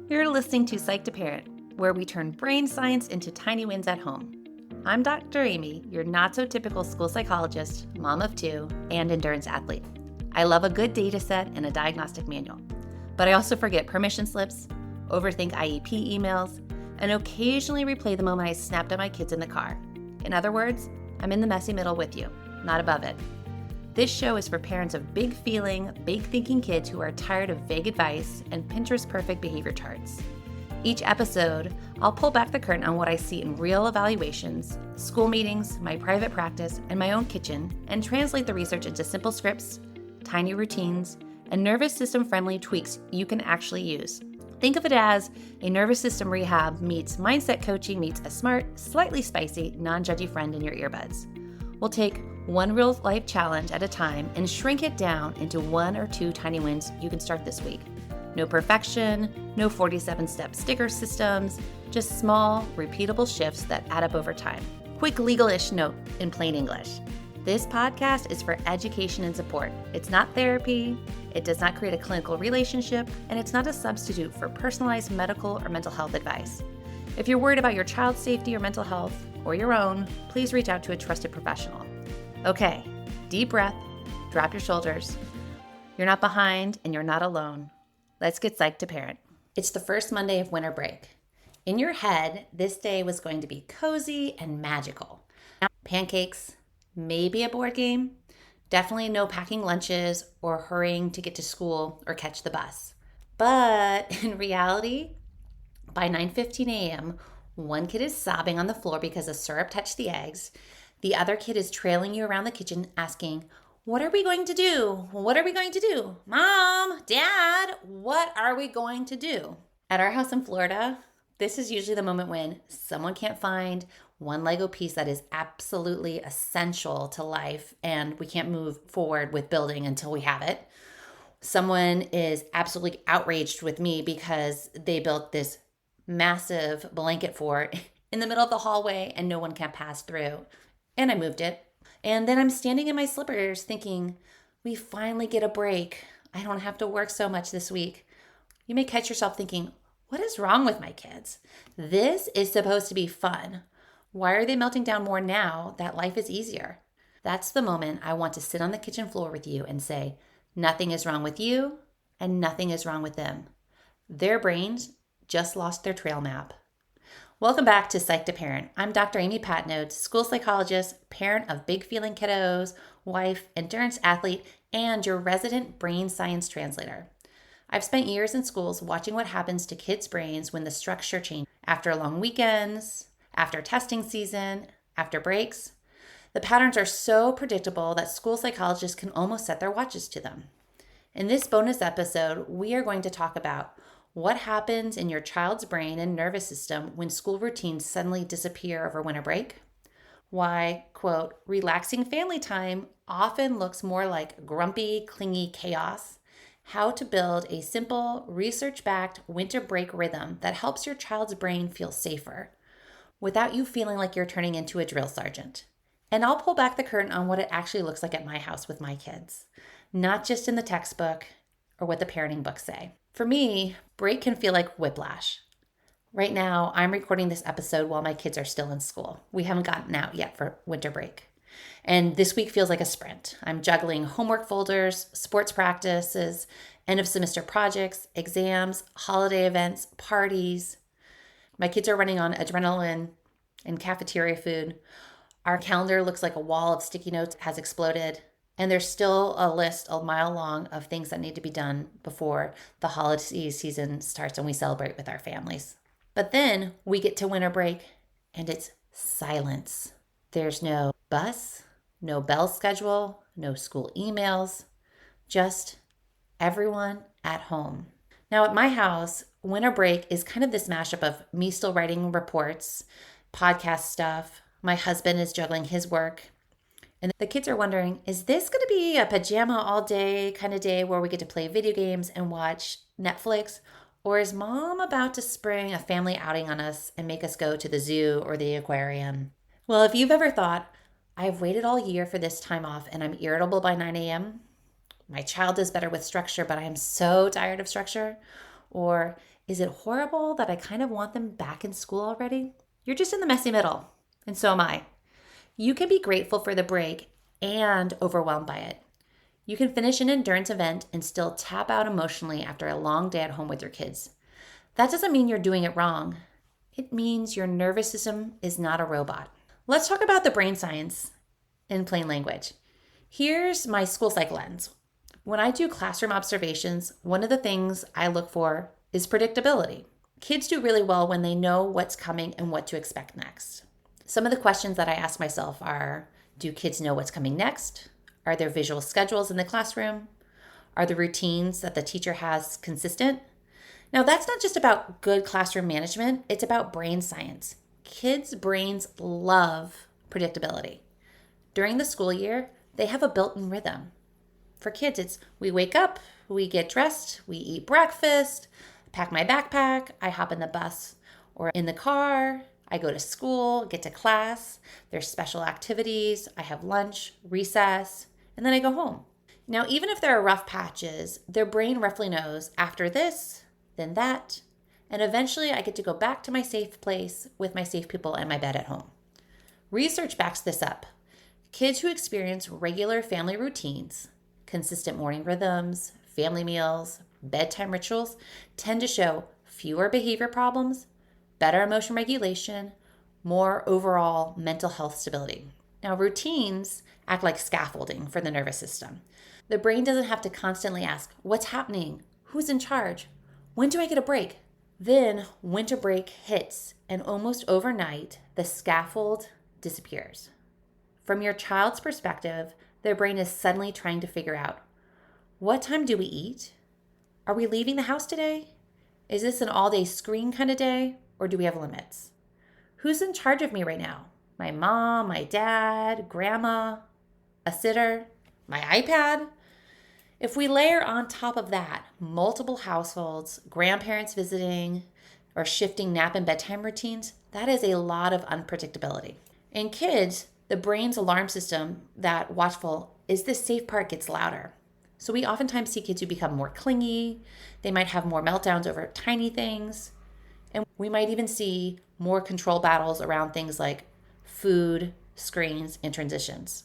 You're listening to Psych to Parent, where we turn brain science into tiny wins at home. I'm Dr. Amy, your not-so-typical school psychologist, mom of two, and endurance athlete. I love a good data set and a diagnostic manual. But I also forget permission slips, overthink IEP emails, and occasionally replay the moment I snapped at my kids in the car. In other words, I'm in the messy middle with you, not above it. This show is for parents of big feeling, big thinking kids who are tired of vague advice and Pinterest perfect behavior charts. Each episode, I'll pull back the curtain on what I see in real evaluations, school meetings, my private practice, and my own kitchen, and translate the research into simple scripts, tiny routines, and nervous system friendly tweaks you can actually use. Think of it as a nervous system rehab meets mindset coaching meets a smart, slightly spicy, non-judgy friend in your earbuds. We'll take one real life challenge at a time and shrink it down into 1 or 2 tiny wins you can start this week. No perfection, no 47-step sticker systems, just small, repeatable shifts that add up over time. Quick legal-ish note in plain English. This podcast is for education and support. It's not therapy, it does not create a clinical relationship, and it's not a substitute for personalized medical or mental health advice. If you're worried about your child's safety or mental health, or your own, please reach out to a trusted professional. Okay, deep breath, drop your shoulders. You're not behind and you're not alone. Let's get psyched to parent. It's the first Monday of winter break. In your head, this day was going to be cozy and magical. Pancakes, maybe a board game, definitely no packing lunches or hurrying to get to school or catch the bus. But in reality, by 9:15 a.m., one kid is sobbing on the floor because the syrup touched the eggs. The other kid is trailing you around the kitchen asking, "What are we going to do? What are we going to do? Mom, Dad, what are we going to do?" At our house in Florida, this is usually the moment when someone can't find one Lego piece that is absolutely essential to life and we can't move forward with building until we have it. Someone is absolutely outraged with me because they built this massive blanket fort in the middle of the hallway and no one can pass through. And I moved it. And then I'm standing in my slippers thinking, we finally get a break. I don't have to work so much this week. You may catch yourself thinking, what is wrong with my kids? This is supposed to be fun. Why are they melting down more now that life is easier? That's the moment I want to sit on the kitchen floor with you and say, nothing is wrong with you and nothing is wrong with them. Their brains just lost their trail map. Welcome back to Psych to Parent. I'm Dr. Amy Patenaude, school psychologist, parent of big feeling kiddos, wife, endurance athlete, and your resident brain science translator. I've spent years in schools watching what happens to kids' brains when the structure changes after long weekends, after testing season, after breaks. The patterns are so predictable that school psychologists can almost set their watches to them. In this bonus episode, we are going to talk about what happens in your child's brain and nervous system when school routines suddenly disappear over winter break? Why, quote, relaxing family time often looks more like grumpy, clingy chaos. How to build a simple, research-backed winter break rhythm that helps your child's brain feel safer without you feeling like you're turning into a drill sergeant. And I'll pull back the curtain on what it actually looks like at my house with my kids, not just in the textbook or what the parenting books say. For me, break can feel like whiplash. Right now, I'm recording this episode while my kids are still in school. We haven't gotten out yet for winter break. And this week feels like a sprint. I'm juggling homework folders, sports practices, end of semester projects, exams, holiday events, parties. My kids are running on adrenaline and cafeteria food. Our calendar looks like a wall of sticky notes has exploded. And there's still a list a mile long of things that need to be done before the holiday season starts and we celebrate with our families. But then we get to winter break and it's silence. There's no bus, no bell schedule, no school emails, just everyone at home. Now at my house, winter break is kind of this mashup of me still writing reports, podcast stuff. My husband is juggling his work. And the kids are wondering, is this going to be a pajama all day kind of day where we get to play video games and watch Netflix? Or is mom about to spring a family outing on us and make us go to the zoo or the aquarium? Well, if you've ever thought, I've waited all year for this time off and I'm irritable by 9 a.m., my child is better with structure, but I am so tired of structure. Or Is it horrible that I kind of want them back in school already? You're just in the messy middle, and so am I. You can be grateful for the break and overwhelmed by it. You can finish an endurance event and still tap out emotionally after a long day at home with your kids. That doesn't mean you're doing it wrong. It means your nervous system is not a robot. Let's talk about the brain science in plain language. Here's my school psych lens. When I do classroom observations, one of the things I look for is predictability. Kids do really well when they know what's coming and what to expect next. Some of the questions that I ask myself are, do kids know what's coming next? Are there visual schedules in the classroom? Are the routines that the teacher has consistent? Now, that's not just about good classroom management, it's about brain science. Kids' brains love predictability. During the school year, they have a built-in rhythm. For kids, it's we wake up, we get dressed, we eat breakfast, pack my backpack, I hop in the bus or in the car, I go to school, get to class, there's special activities, I have lunch, recess, and then I go home. Now, even if there are rough patches, their brain roughly knows after this, then that, and eventually I get to go back to my safe place with my safe people and my bed at home. Research backs this up. Kids who experience regular family routines, consistent morning rhythms, family meals, bedtime rituals tend to show fewer behavior problems, better emotion regulation, more overall mental health stability. Now, routines act like scaffolding for the nervous system. The brain doesn't have to constantly ask, what's happening? Who's in charge? When do I get a break? Then winter break hits, and almost overnight, the scaffold disappears. From your child's perspective, their brain is suddenly trying to figure out, what time do we eat? Are we leaving the house today? Is this an all-day screen kind of day, or do we have limits? Who's in charge of me right now? My mom, my dad, grandma, a sitter, my iPad? If we layer on top of that multiple households, grandparents visiting, or shifting nap and bedtime routines, that is a lot of unpredictability. In kids, the brain's alarm system, that watchful, is this safe part gets louder. So we oftentimes see kids who become more clingy. They might have more meltdowns over tiny things. And we might even see more control battles around things like food, screens, and transitions.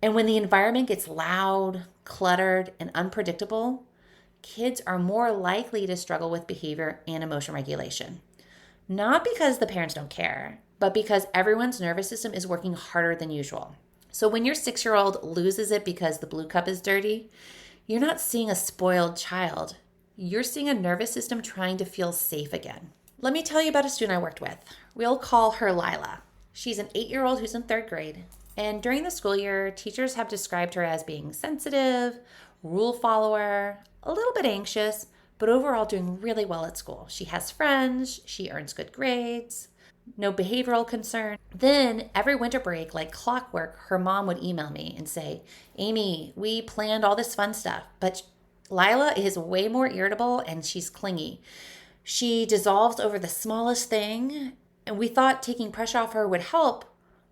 And when the environment gets loud, cluttered, and unpredictable, kids are more likely to struggle with behavior and emotion regulation. Not because the parents don't care, but because everyone's nervous system is working harder than usual. So when your 6-year-old loses it because the blue cup is dirty, you're not seeing a spoiled child. You're seeing a nervous system trying to feel safe again. Let me tell you about a student I worked with. We'll call her Lila. She's an 8-year-old who's in 3rd grade. And during the school year, teachers have described her as being sensitive, rule follower, a little bit anxious, but overall doing really well at school. She has friends, she earns good grades, no behavioral concern. Then every winter break, like clockwork, her mom would email me and say, Amy, we planned all this fun stuff, but Lila is way more irritable and she's clingy. She dissolves over the smallest thing, and we thought taking pressure off her would help.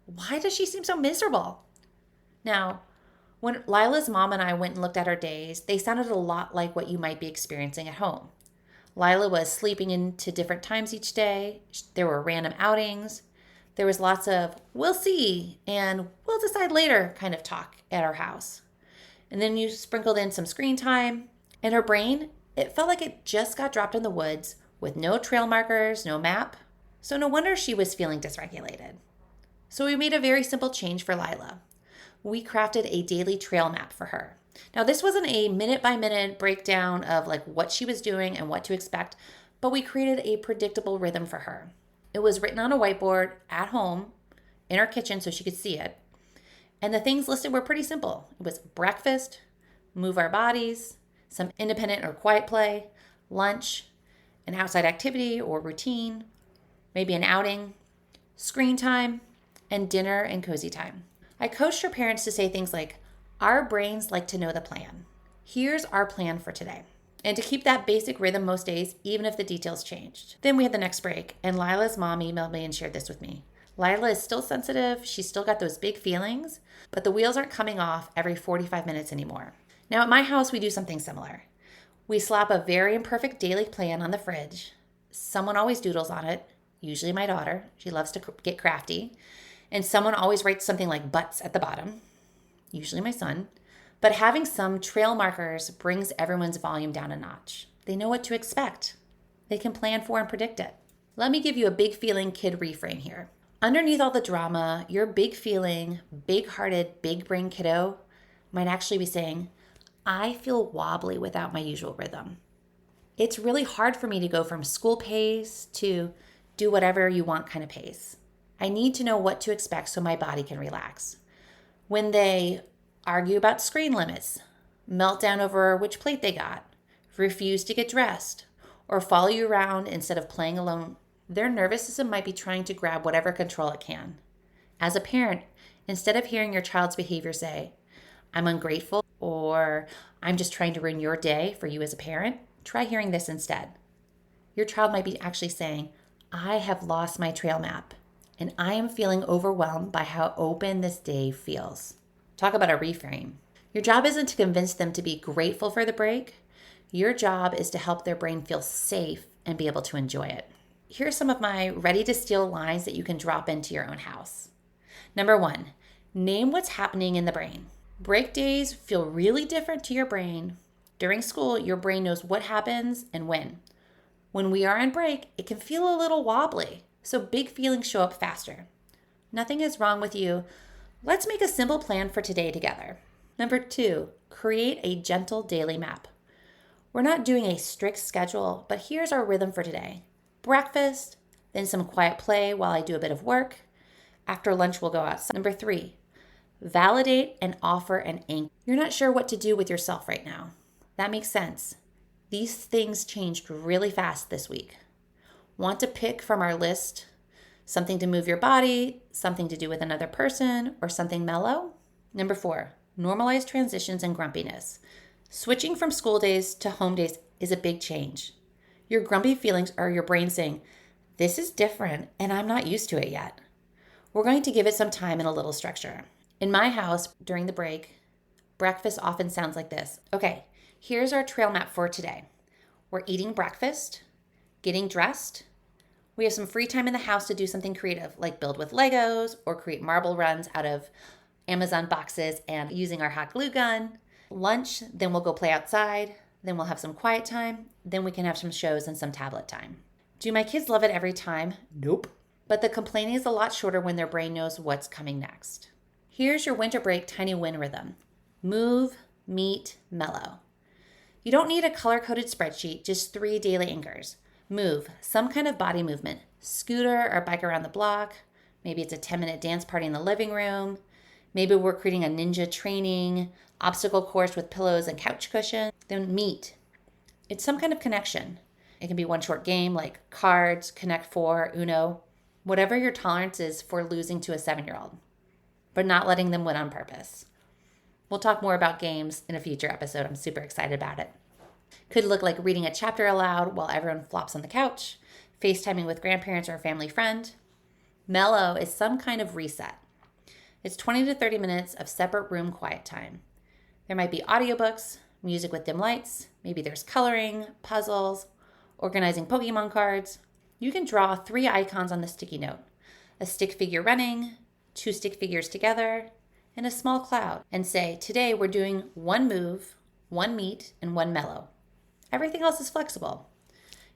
Why does she seem so miserable? Now, when Lila's mom and I went and looked at her days, they sounded a lot like what you might be experiencing at home. Lila was sleeping into different times each day. There were random outings. There was lots of, we'll see, and we'll decide later kind of talk at our house. And then you sprinkled in some screen time. And her brain, it felt like it just got dropped in the woods with no trail markers, no map. So no wonder she was feeling dysregulated. So we made a very simple change for Lila. We crafted a daily trail map for her. Now, this wasn't a minute-by-minute breakdown of like what she was doing and what to expect, but we created a predictable rhythm for her. It was written on a whiteboard at home in her kitchen so she could see it. And the things listed were pretty simple. It was breakfast, move our bodies, some independent or quiet play, lunch, an outside activity or routine, maybe an outing, screen time, and dinner and cozy time. I coached her parents to say things like, our brains like to know the plan. Here's our plan for today. And to keep that basic rhythm most days, even if the details changed. Then we had the next break, and Lila's mom emailed me and shared this with me. Lila is still sensitive, she's still got those big feelings, but the wheels aren't coming off every 45 minutes anymore. Now at my house, we do something similar. We slap a very imperfect daily plan on the fridge. Someone always doodles on it, usually my daughter. She loves to get crafty. And someone always writes something like butts at the bottom, usually my son. But having some trail markers brings everyone's volume down a notch. They know what to expect. They can plan for and predict it. Let me give you a big feeling kid reframe here. Underneath all the drama, your big feeling, big-hearted, big-brain kiddo might actually be saying, I feel wobbly without my usual rhythm. It's really hard for me to go from school pace to do whatever you want kind of pace. I need to know what to expect so my body can relax. When they argue about screen limits, meltdown over which plate they got, refuse to get dressed, or follow you around instead of playing alone, their nervous system might be trying to grab whatever control it can. As a parent, instead of hearing your child's behavior say, I'm ungrateful, or I'm just trying to ruin your day for you as a parent, try hearing this instead. Your child might be actually saying, I have lost my trail map, and I am feeling overwhelmed by how open this day feels. Talk about a reframe. Your job isn't to convince them to be grateful for the break. Your job is to help their brain feel safe and be able to enjoy it. Here are some of my ready to steal lines that you can drop into your own house. Number 1, name what's happening in the brain. Break days feel really different to your brain. During school, your brain knows what happens and when. When we are on break, it can feel a little wobbly, so big feelings show up faster. Nothing is wrong with you. Let's make a simple plan for today together. Number 2, create a gentle daily map. We're not doing a strict schedule, but here's our rhythm for today. Breakfast, then some quiet play while I do a bit of work. After lunch, we'll go outside. Number 3, validate and offer an anchor. You're not sure what to do with yourself right now. That makes sense. These things changed really fast this week. Want to pick from our list something to move your body, something to do with another person, or something mellow? Number 4, normalize transitions and grumpiness. Switching from school days to home days is a big change. Your grumpy feelings are your brain saying, this is different and I'm not used to it yet. We're going to give it some time and a little structure. In my house, during the break, breakfast often sounds like this. Okay, here's our trail map for today. We're eating breakfast, getting dressed. We have some free time in the house to do something creative, like build with Legos or create marble runs out of Amazon boxes and using our hot glue gun. Lunch, then we'll go play outside. Then we'll have some quiet time. Then we can have some shows and some tablet time. Do my kids love it every time? Nope. But the complaining is a lot shorter when their brain knows what's coming next. Here's your winter break tiny win rhythm. Move, meet, mellow. You don't need a color-coded spreadsheet, just 3 daily anchors. Move, some kind of body movement. Scooter or bike around the block. Maybe it's a 10-minute dance party in the living room. Maybe we're creating a ninja training obstacle course with pillows and couch cushions. Then meet. It's some kind of connection. It can be one short game like cards, Connect 4, Uno, whatever your tolerance is for losing to a 7-year-old, but not letting them win on purpose. We'll talk more about games in a future episode. I'm super excited about it. Could look like reading a chapter aloud while everyone flops on the couch, FaceTiming with grandparents or a family friend. Mellow is some kind of reset. It's 20 to 30 minutes of separate room quiet time. There might be audiobooks, music with dim lights, maybe there's coloring, puzzles, organizing Pokemon cards. You can draw 3 icons on the sticky note. A stick figure running, 2 stick figures together, and a small cloud. And say, today we're doing 1 move, 1 meet, and 1 mellow. Everything else is flexible.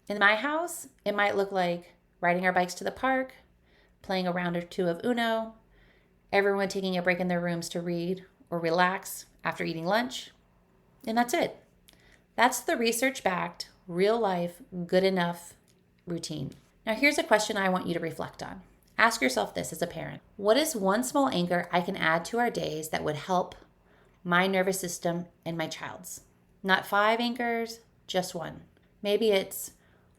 In my house, it might look like riding our bikes to the park, playing a round or 2 of Uno, everyone taking a break in their rooms to read or relax after eating lunch, and that's it. That's the research-backed, real-life, good enough routine. Now here's a question I want you to reflect on. Ask yourself this as a parent. What is one small anchor I can add to our days that would help my nervous system and my child's? Not 5 anchors, just 1. Maybe it's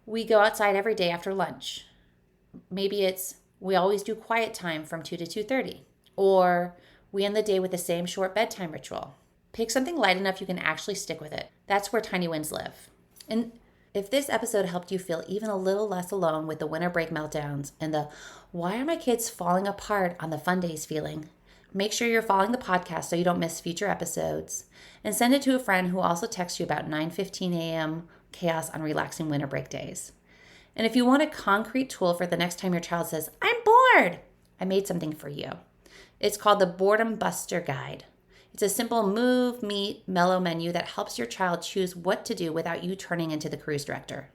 we go outside every day after lunch. Maybe it's we always do quiet time from 2 to 2:30. Or we end the day with the same short bedtime ritual. Pick something light enough you can actually stick with it. That's where tiny wins live. And if this episode helped you feel even a little less alone with the winter break meltdowns and the why are my kids falling apart on the fun days feeling, Make sure you're following the podcast so you don't miss future episodes. And send it to a friend who also texts you about 9:15 a.m. chaos on relaxing winter break days. And if you want a concrete tool for the next time your child says, "I'm bored," I made something for you. It's called the Boredom Buster Guide. It's a simple move, meet, mellow menu that helps your child choose what to do without you turning into the cruise director.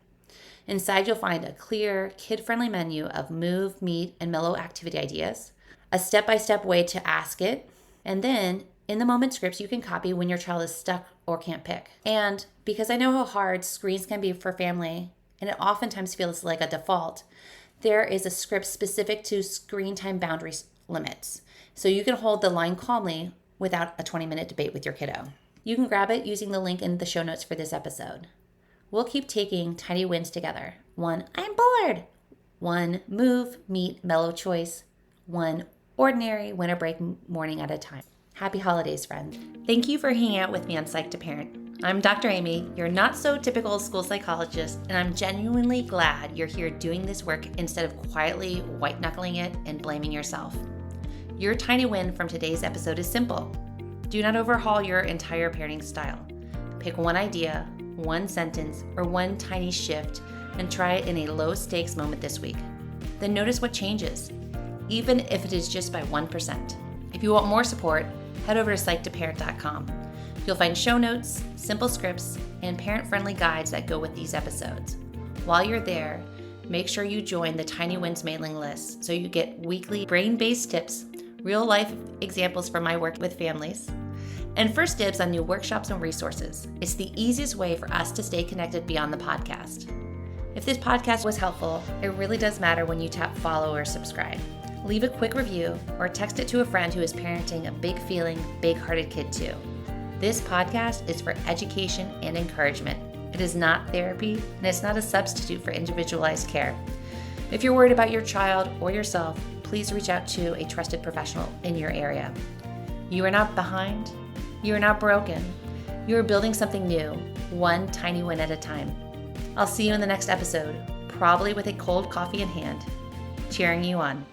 Inside, you'll find a clear, kid-friendly menu of move, meet, and mellow activity ideas, a step-by-step way to ask it, and then in-the-moment scripts you can copy when your child is stuck or can't pick. And because I know how hard screens can be for family, and it oftentimes feels like a default, there is a script specific to screen time boundary limits, so you can hold the line calmly without a 20-minute debate with your kiddo. You can grab it using the link in the show notes for this episode. We'll keep taking tiny wins together. 1, I'm bored. 1, move, meet, mellow choice. 1, ordinary winter break morning at a time. Happy holidays, friend. Thank you for hanging out with me on Psych to Parent. I'm Dr. Amy, your not-so-typical school psychologist, and I'm genuinely glad you're here doing this work instead of quietly white-knuckling it and blaming yourself. Your tiny win from today's episode is simple. Do not overhaul your entire parenting style. Pick one idea, one sentence, or one tiny shift and try it in a low-stakes moment this week. Then notice what changes, even if it is just by 1%. If you want more support, head over to psychtoparent.com. You'll find show notes, simple scripts, and parent-friendly guides that go with these episodes. While you're there, make sure you join the Tiny Wins mailing list so you get weekly brain-based tips, real-life examples from my work with families, and first dibs on new workshops and resources. It's the easiest way for us to stay connected beyond the podcast. If this podcast was helpful, it really does matter when you tap follow or subscribe. Leave a quick review or text it to a friend who is parenting a big-feeling, big-hearted kid too. This podcast is for education and encouragement. It is not therapy, and it's not a substitute for individualized care. If you're worried about your child or yourself, please reach out to a trusted professional in your area. You are not behind. You are not broken. You are building something new, one tiny win at a time. I'll see you in the next episode, probably with a cold coffee in hand, cheering you on.